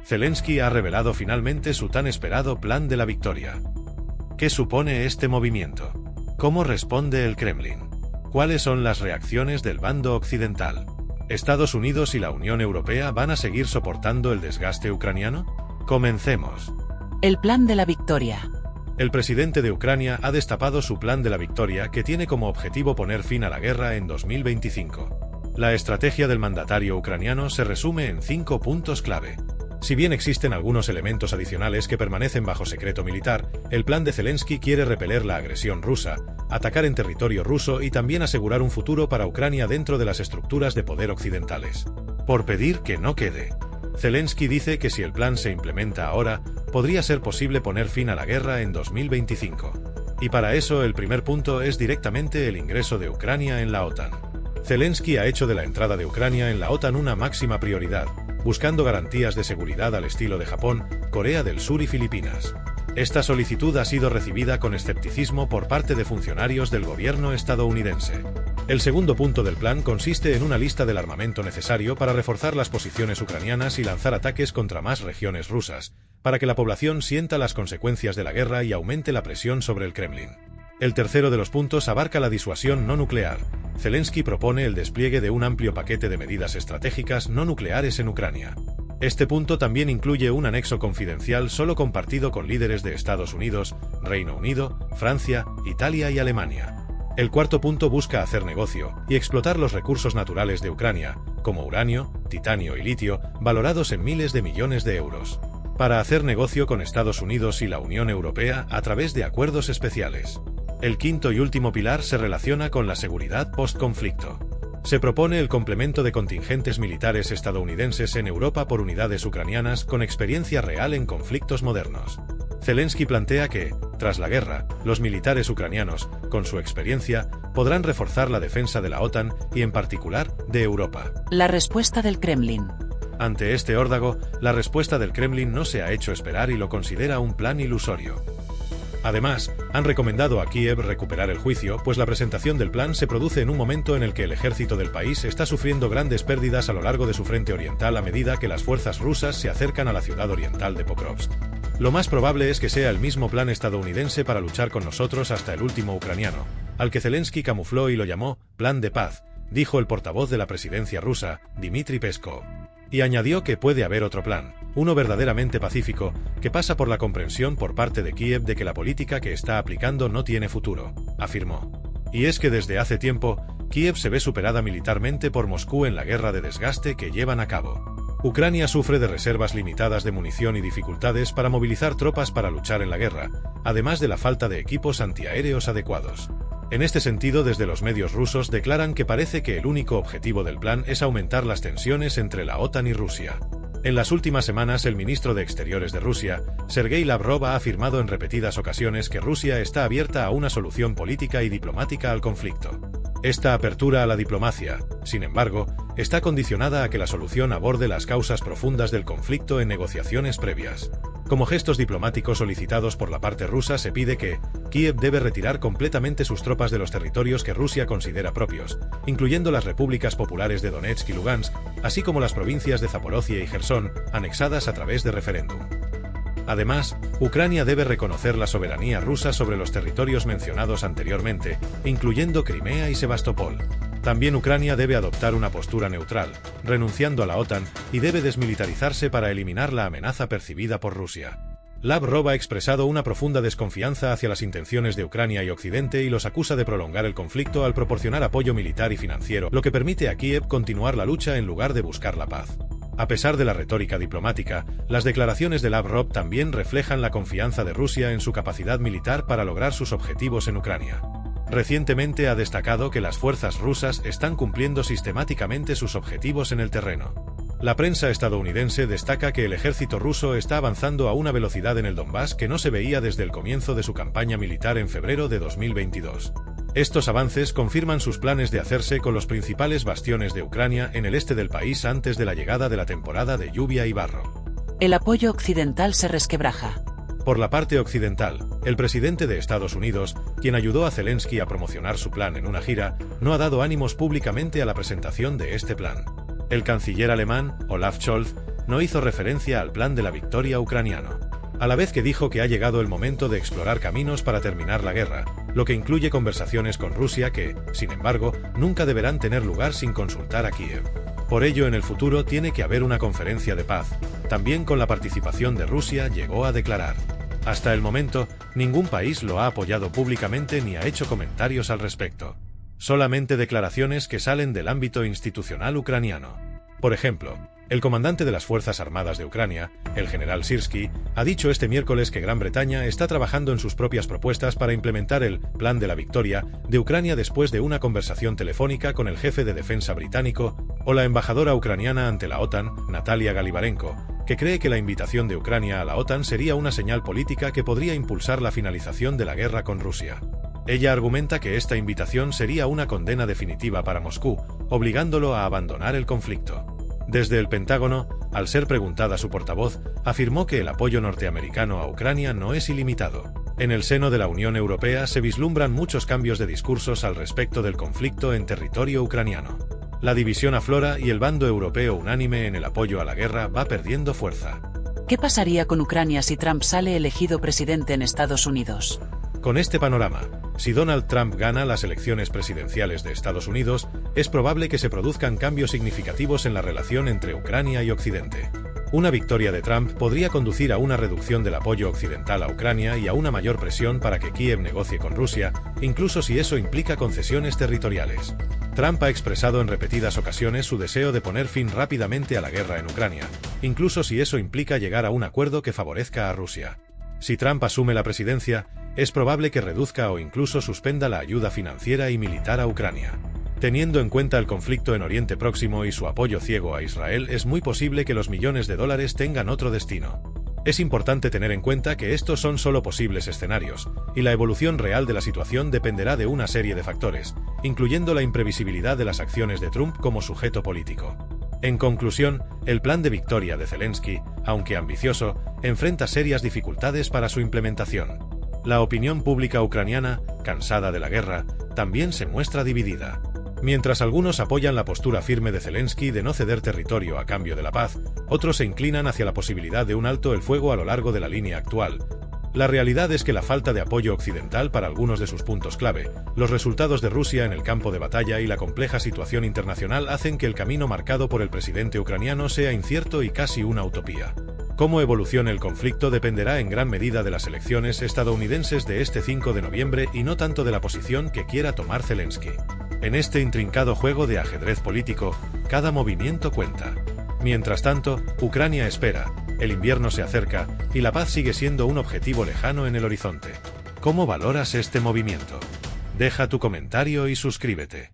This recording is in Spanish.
Zelensky ha revelado finalmente su tan esperado Plan de la Victoria. ¿Qué supone este movimiento? ¿Cómo responde el Kremlin? ¿Cuáles son las reacciones del bando occidental? ¿Estados Unidos y la Unión Europea van a seguir soportando el desgaste ucraniano? Comencemos. El Plan de la Victoria. El presidente de Ucrania ha destapado su Plan de la Victoria, que tiene como objetivo poner fin a la guerra en 2025. La estrategia del mandatario ucraniano se resume en 5 puntos clave. Si bien existen algunos elementos adicionales que permanecen bajo secreto militar, el plan de Zelensky quiere repeler la agresión rusa, atacar en territorio ruso y también asegurar un futuro para Ucrania dentro de las estructuras de poder occidentales. Por pedir que no quede. Zelensky dice que si el plan se implementa ahora, podría ser posible poner fin a la guerra en 2025. Y para eso el primer punto es directamente el ingreso de Ucrania en la OTAN. Zelensky ha hecho de la entrada de Ucrania en la OTAN una máxima prioridad, buscando garantías de seguridad al estilo de Japón, Corea del Sur y Filipinas. Esta solicitud ha sido recibida con escepticismo por parte de funcionarios del gobierno estadounidense. El segundo punto del plan consiste en una lista del armamento necesario para reforzar las posiciones ucranianas y lanzar ataques contra más regiones rusas, para que la población sienta las consecuencias de la guerra y aumente la presión sobre el Kremlin. El tercero de los puntos abarca la disuasión no nuclear. Zelensky propone el despliegue de un amplio paquete de medidas estratégicas no nucleares en Ucrania. Este punto también incluye un anexo confidencial solo compartido con líderes de Estados Unidos, Reino Unido, Francia, Italia y Alemania. El cuarto punto busca hacer negocio y explotar los recursos naturales de Ucrania, como uranio, titanio y litio, valorados en miles de millones de euros, para hacer negocio con Estados Unidos y la Unión Europea a través de acuerdos especiales. El quinto y último pilar se relaciona con la seguridad post-conflicto. Se propone el complemento de contingentes militares estadounidenses en Europa por unidades ucranianas con experiencia real en conflictos modernos. Zelensky plantea que, tras la guerra, los militares ucranianos, con su experiencia, podrán reforzar la defensa de la OTAN y, en particular, de Europa. La respuesta del Kremlin. Ante este órdago, la respuesta del Kremlin no se ha hecho esperar y lo considera un plan ilusorio. Además, han recomendado a Kiev recuperar el juicio, pues la presentación del plan se produce en un momento en el que el ejército del país está sufriendo grandes pérdidas a lo largo de su frente oriental a medida que las fuerzas rusas se acercan a la ciudad oriental de Pokrovsk. Lo más probable es que sea el mismo plan estadounidense para luchar con nosotros hasta el último ucraniano, al que Zelensky camufló y lo llamó «plan de paz», dijo el portavoz de la presidencia rusa, Dmitry Peskov. Y añadió que puede haber otro plan, uno verdaderamente pacífico, que pasa por la comprensión por parte de Kiev de que la política que está aplicando no tiene futuro, afirmó. Y es que desde hace tiempo, Kiev se ve superada militarmente por Moscú en la guerra de desgaste que llevan a cabo. Ucrania sufre de reservas limitadas de munición y dificultades para movilizar tropas para luchar en la guerra, además de la falta de equipos antiaéreos adecuados. En este sentido, desde los medios rusos declaran que parece que el único objetivo del plan es aumentar las tensiones entre la OTAN y Rusia. En las últimas semanas, el ministro de Exteriores de Rusia, Sergei Lavrov, ha afirmado en repetidas ocasiones que Rusia está abierta a una solución política y diplomática al conflicto. Esta apertura a la diplomacia, sin embargo, está condicionada a que la solución aborde las causas profundas del conflicto en negociaciones previas. Como gestos diplomáticos solicitados por la parte rusa, se pide que Kiev debe retirar completamente sus tropas de los territorios que Rusia considera propios, incluyendo las repúblicas populares de Donetsk y Lugansk, así como las provincias de Zaporozhia y Jersón, anexadas a través de referéndum. Además, Ucrania debe reconocer la soberanía rusa sobre los territorios mencionados anteriormente, incluyendo Crimea y Sebastopol. También Ucrania debe adoptar una postura neutral, renunciando a la OTAN, y debe desmilitarizarse para eliminar la amenaza percibida por Rusia. Lavrov ha expresado una profunda desconfianza hacia las intenciones de Ucrania y Occidente y los acusa de prolongar el conflicto al proporcionar apoyo militar y financiero, lo que permite a Kiev continuar la lucha en lugar de buscar la paz. A pesar de la retórica diplomática, las declaraciones de Lavrov también reflejan la confianza de Rusia en su capacidad militar para lograr sus objetivos en Ucrania. Recientemente ha destacado que las fuerzas rusas están cumpliendo sistemáticamente sus objetivos en el terreno. La prensa estadounidense destaca que el ejército ruso está avanzando a una velocidad en el Donbass que no se veía desde el comienzo de su campaña militar en febrero de 2022. Estos avances confirman sus planes de hacerse con los principales bastiones de Ucrania en el este del país antes de la llegada de la temporada de lluvia y barro. El apoyo occidental se resquebraja. Por la parte occidental, el presidente de Estados Unidos, quien ayudó a Zelensky a promocionar su plan en una gira, no ha dado ánimos públicamente a la presentación de este plan. El canciller alemán, Olaf Scholz, no hizo referencia al plan de la victoria ucraniano. A la vez que dijo que ha llegado el momento de explorar caminos para terminar la guerra, lo que incluye conversaciones con Rusia que, sin embargo, nunca deberán tener lugar sin consultar a Kiev. Por ello, en el futuro tiene que haber una conferencia de paz, también con la participación de Rusia, llegó a declarar. Hasta el momento, ningún país lo ha apoyado públicamente ni ha hecho comentarios al respecto. Solamente declaraciones que salen del ámbito institucional ucraniano. Por ejemplo, el comandante de las Fuerzas Armadas de Ucrania, el general Syrskyi, ha dicho este miércoles que Gran Bretaña está trabajando en sus propias propuestas para implementar el Plan de la Victoria de Ucrania después de una conversación telefónica con el jefe de defensa británico o la embajadora ucraniana ante la OTAN, Natalia Galivarenko, que cree que la invitación de Ucrania a la OTAN sería una señal política que podría impulsar la finalización de la guerra con Rusia. Ella argumenta que esta invitación sería una condena definitiva para Moscú, obligándolo a abandonar el conflicto. Desde el Pentágono, al ser preguntada su portavoz, afirmó que el apoyo norteamericano a Ucrania no es ilimitado. En el seno de la Unión Europea se vislumbran muchos cambios de discursos al respecto del conflicto en territorio ucraniano. La división aflora y el bando europeo unánime en el apoyo a la guerra va perdiendo fuerza. ¿Qué pasaría con Ucrania si Trump sale elegido presidente en Estados Unidos? Con este panorama, si Donald Trump gana las elecciones presidenciales de Estados Unidos, es probable que se produzcan cambios significativos en la relación entre Ucrania y Occidente. Una victoria de Trump podría conducir a una reducción del apoyo occidental a Ucrania y a una mayor presión para que Kiev negocie con Rusia, incluso si eso implica concesiones territoriales. Trump ha expresado en repetidas ocasiones su deseo de poner fin rápidamente a la guerra en Ucrania, incluso si eso implica llegar a un acuerdo que favorezca a Rusia. Si Trump asume la presidencia, es probable que reduzca o incluso suspenda la ayuda financiera y militar a Ucrania. Teniendo en cuenta el conflicto en Oriente Próximo y su apoyo ciego a Israel, es muy posible que los millones de dólares tengan otro destino. Es importante tener en cuenta que estos son solo posibles escenarios, y la evolución real de la situación dependerá de una serie de factores, incluyendo la imprevisibilidad de las acciones de Trump como sujeto político. En conclusión, el plan de victoria de Zelensky, aunque ambicioso, enfrenta serias dificultades para su implementación. La opinión pública ucraniana, cansada de la guerra, también se muestra dividida. Mientras algunos apoyan la postura firme de Zelensky de no ceder territorio a cambio de la paz, otros se inclinan hacia la posibilidad de un alto el fuego a lo largo de la línea actual. La realidad es que la falta de apoyo occidental para algunos de sus puntos clave, los resultados de Rusia en el campo de batalla y la compleja situación internacional hacen que el camino marcado por el presidente ucraniano sea incierto y casi una utopía. Cómo evolucione el conflicto dependerá en gran medida de las elecciones estadounidenses de este 5 de noviembre y no tanto de la posición que quiera tomar Zelensky. En este intrincado juego de ajedrez político, cada movimiento cuenta. Mientras tanto, Ucrania espera, el invierno se acerca, y la paz sigue siendo un objetivo lejano en el horizonte. ¿Cómo valoras este movimiento? Deja tu comentario y suscríbete.